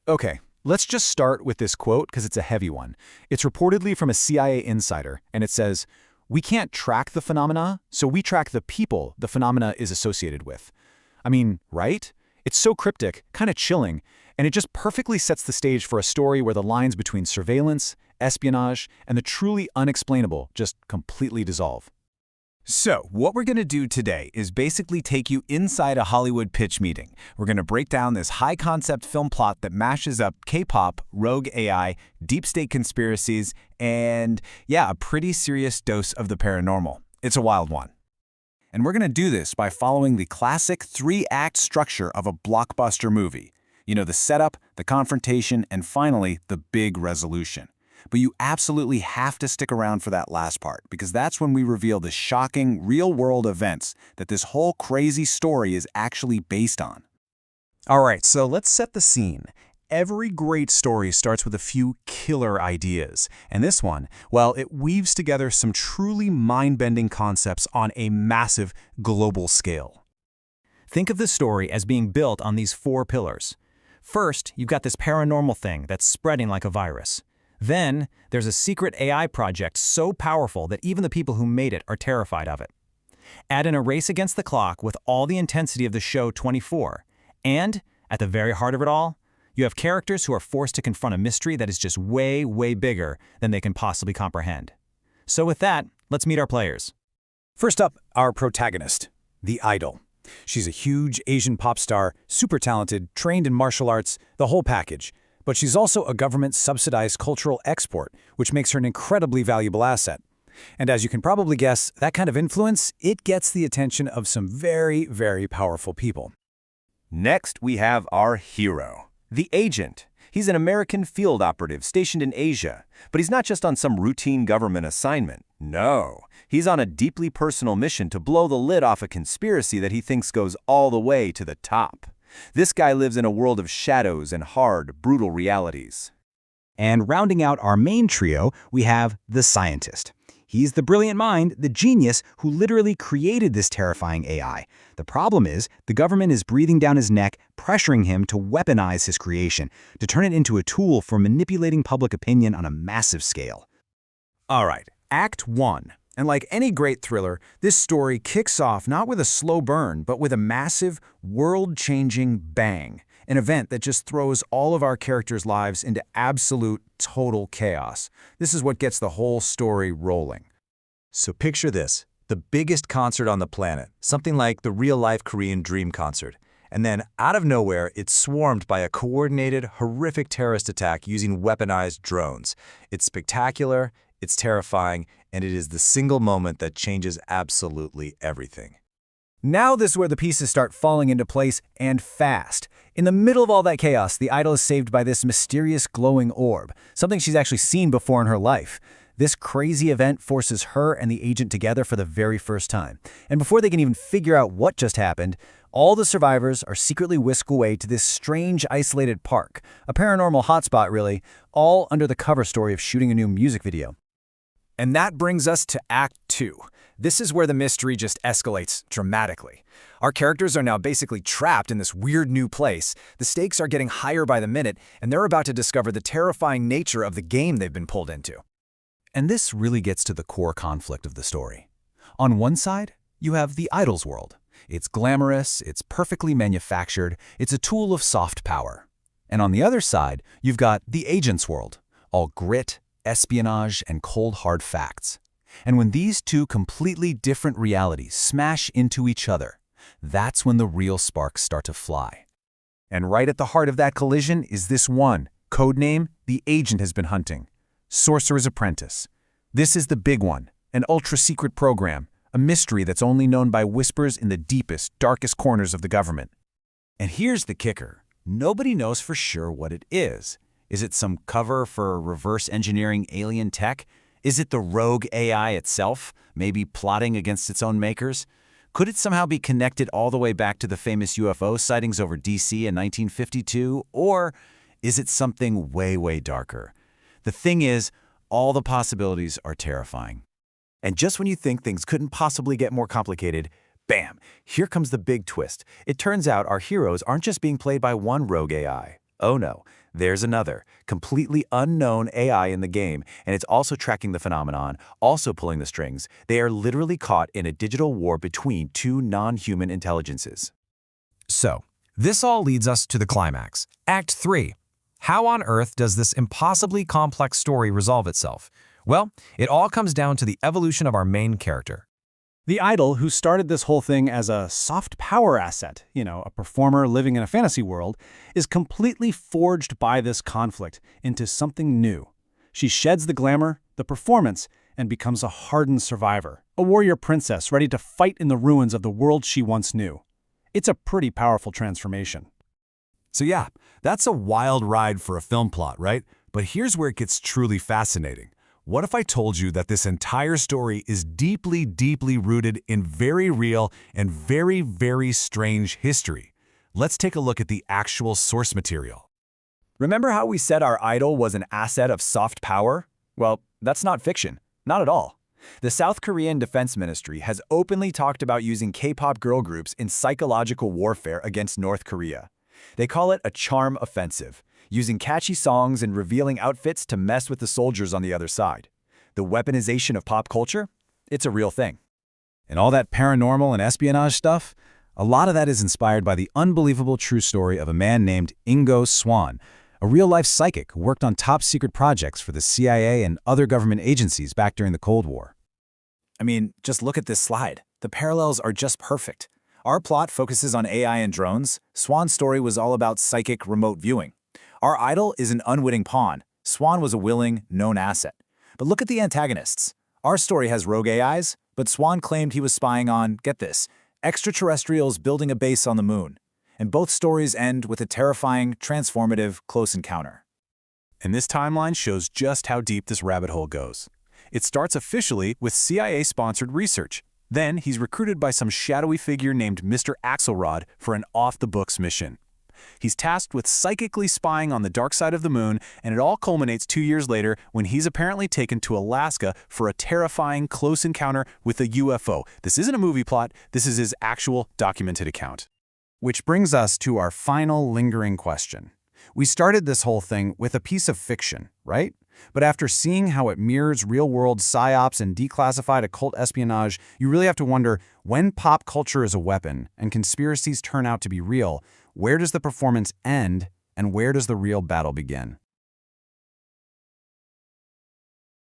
Okay, let's just start with this quote because it's a heavy one. It's reportedly from a CIA insider, and it says, "We can't track the phenomena, so we track the people the phenomena is associated with." I mean, right? It's so cryptic, kind of chilling, and it just perfectly sets the stage for a story where the lines between surveillance, espionage, and the truly unexplainable just completely dissolve. So, what we're going to do today is basically take you inside a Hollywood pitch meeting. We're going to break down this high-concept film plot that mashes up K-pop, rogue AI, deep state conspiracies, and, yeah, a pretty serious dose of the paranormal. It's a wild one. And we're going to do this by following the classic three-act structure of a blockbuster movie. You know, the setup, the confrontation, and finally, the big resolution. But you absolutely have to stick around for that last part, because that's when we reveal the shocking, real-world events that this whole crazy story is actually based on. All right, so let's set the scene. Every great story starts with a few killer ideas. And this one, well, it weaves together some truly mind-bending concepts on a massive global scale. Think of the story as being built on these four pillars. First, you've got this paranormal thing that's spreading like a virus. Then, there's a secret AI project so powerful that even the people who made it are terrified of it. Add in a race against the clock with all the intensity of the show 24. And, at the very heart of it all, you have characters who are forced to confront a mystery that is just way, way bigger than they can possibly comprehend. So with that, let's meet our players. First up, our protagonist, the Idol. She's a huge Asian pop star, super talented, trained in martial arts, the whole package. But she's also a government-subsidized cultural export, which makes her an incredibly valuable asset. And as you can probably guess, that kind of influence, it gets the attention of some very, very powerful people. Next, we have our hero, the agent. He's an American field operative stationed in Asia, but he's not just on some routine government assignment. No, he's on a deeply personal mission to blow the lid off a conspiracy that he thinks goes all the way to the top. This guy lives in a world of shadows and hard, brutal realities. And rounding out our main trio, we have the scientist. He's the brilliant mind, the genius, who literally created this terrifying AI. The problem is, the government is breathing down his neck, pressuring him to weaponize his creation, to turn it into a tool for manipulating public opinion on a massive scale. All right, Act 1. And like any great thriller, this story kicks off not with a slow burn, but with a massive, world-changing bang. An event that just throws all of our characters' lives into absolute, total chaos. This is what gets the whole story rolling. So picture this, the biggest concert on the planet, something like the real-life Korean Dream concert. And then, out of nowhere, it's swarmed by a coordinated, horrific terrorist attack using weaponized drones. It's spectacular, it's terrifying, and it is the single moment that changes absolutely everything. Now this is where the pieces start falling into place, and fast. In the middle of all that chaos, the Idol is saved by this mysterious glowing orb, something she's actually seen before in her life. This crazy event forces her and the agent together for the very first time. And before they can even figure out what just happened, all the survivors are secretly whisked away to this strange, isolated park, a paranormal hotspot really, all under the cover story of shooting a new music video. And that brings us to Act 2. This is where the mystery just escalates dramatically. Our characters are now basically trapped in this weird new place. The stakes are getting higher by the minute, and they're about to discover the terrifying nature of the game they've been pulled into. And this really gets to the core conflict of the story. On one side, you have the Idol's world. It's glamorous, it's perfectly manufactured, it's a tool of soft power. And on the other side, you've got the agent's world, all grit, espionage, and cold hard facts. And when these two completely different realities smash into each other, that's when the real sparks start to fly. And right at the heart of that collision is this one, codename the agent has been hunting, Sorcerer's Apprentice. This is the big one, an ultra-secret program, a mystery that's only known by whispers in the deepest, darkest corners of the government. And here's the kicker. Nobody knows for sure what it is. Is it some cover for reverse engineering alien tech? Is it the rogue AI itself, maybe plotting against its own makers? Could it somehow be connected all the way back to the famous UFO sightings over DC in 1952? Or is it something way, way darker? The thing is, all the possibilities are terrifying. And just when you think things couldn't possibly get more complicated, bam, here comes the big twist. It turns out our heroes aren't just being played by one rogue AI. Oh no, There's another, completely unknown AI in the game, and it's also tracking the phenomenon, also pulling the strings. They are literally caught in a digital war between two non-human intelligences. So, this all leads us to the climax. Act 3. How on earth does this impossibly complex story resolve itself? Well, it all comes down to the evolution of our main character. The idol, who started this whole thing as a soft power asset, a performer living in a fantasy world, is completely forged by this conflict into something new. She sheds the glamour, the performance, and becomes a hardened survivor, a warrior princess ready to fight in the ruins of the world she once knew. It's a pretty powerful transformation. So yeah, that's a wild ride for a film plot, right? But here's where it gets truly fascinating. What if I told you that this entire story is deeply, deeply rooted in very real and very, very strange history? Let's take a look at the actual source material. Remember how we said our idol was an asset of soft power? Well, that's not fiction. Not at all. The South Korean Defense Ministry has openly talked about using K-pop girl groups in psychological warfare against North Korea. They call it a charm offensive, using catchy songs and revealing outfits to mess with the soldiers on the other side. The weaponization of pop culture? It's a real thing. And all that paranormal and espionage stuff? A lot of that is inspired by the unbelievable true story of a man named Ingo Swann, a real-life psychic who worked on top-secret projects for the CIA and other government agencies back during the Cold War. I mean, just look at this slide. The parallels are just perfect. Our plot focuses on AI and drones. Swann's story was all about psychic remote viewing. Our idol is an unwitting pawn. Swann was a willing, known asset. But look at the antagonists. Our story has rogue AIs, but Swann claimed he was spying on, get this, extraterrestrials building a base on the moon. And both stories end with a terrifying, transformative, close encounter. And this timeline shows just how deep this rabbit hole goes. It starts officially with CIA-sponsored research. Then he's recruited by some shadowy figure named Mr. Axelrod for an off-the-books mission. He's tasked with psychically spying on the dark side of the moon, and it all culminates 2 years later when he's apparently taken to Alaska for a terrifying close encounter with a UFO. This isn't a movie plot, this is his actual documented account. Which brings us to our final lingering question. We started this whole thing with a piece of fiction, right? But after seeing how it mirrors real-world psyops and declassified occult espionage, you really have to wonder, when pop culture is a weapon and conspiracies turn out to be real, where does the performance end and where does the real battle begin?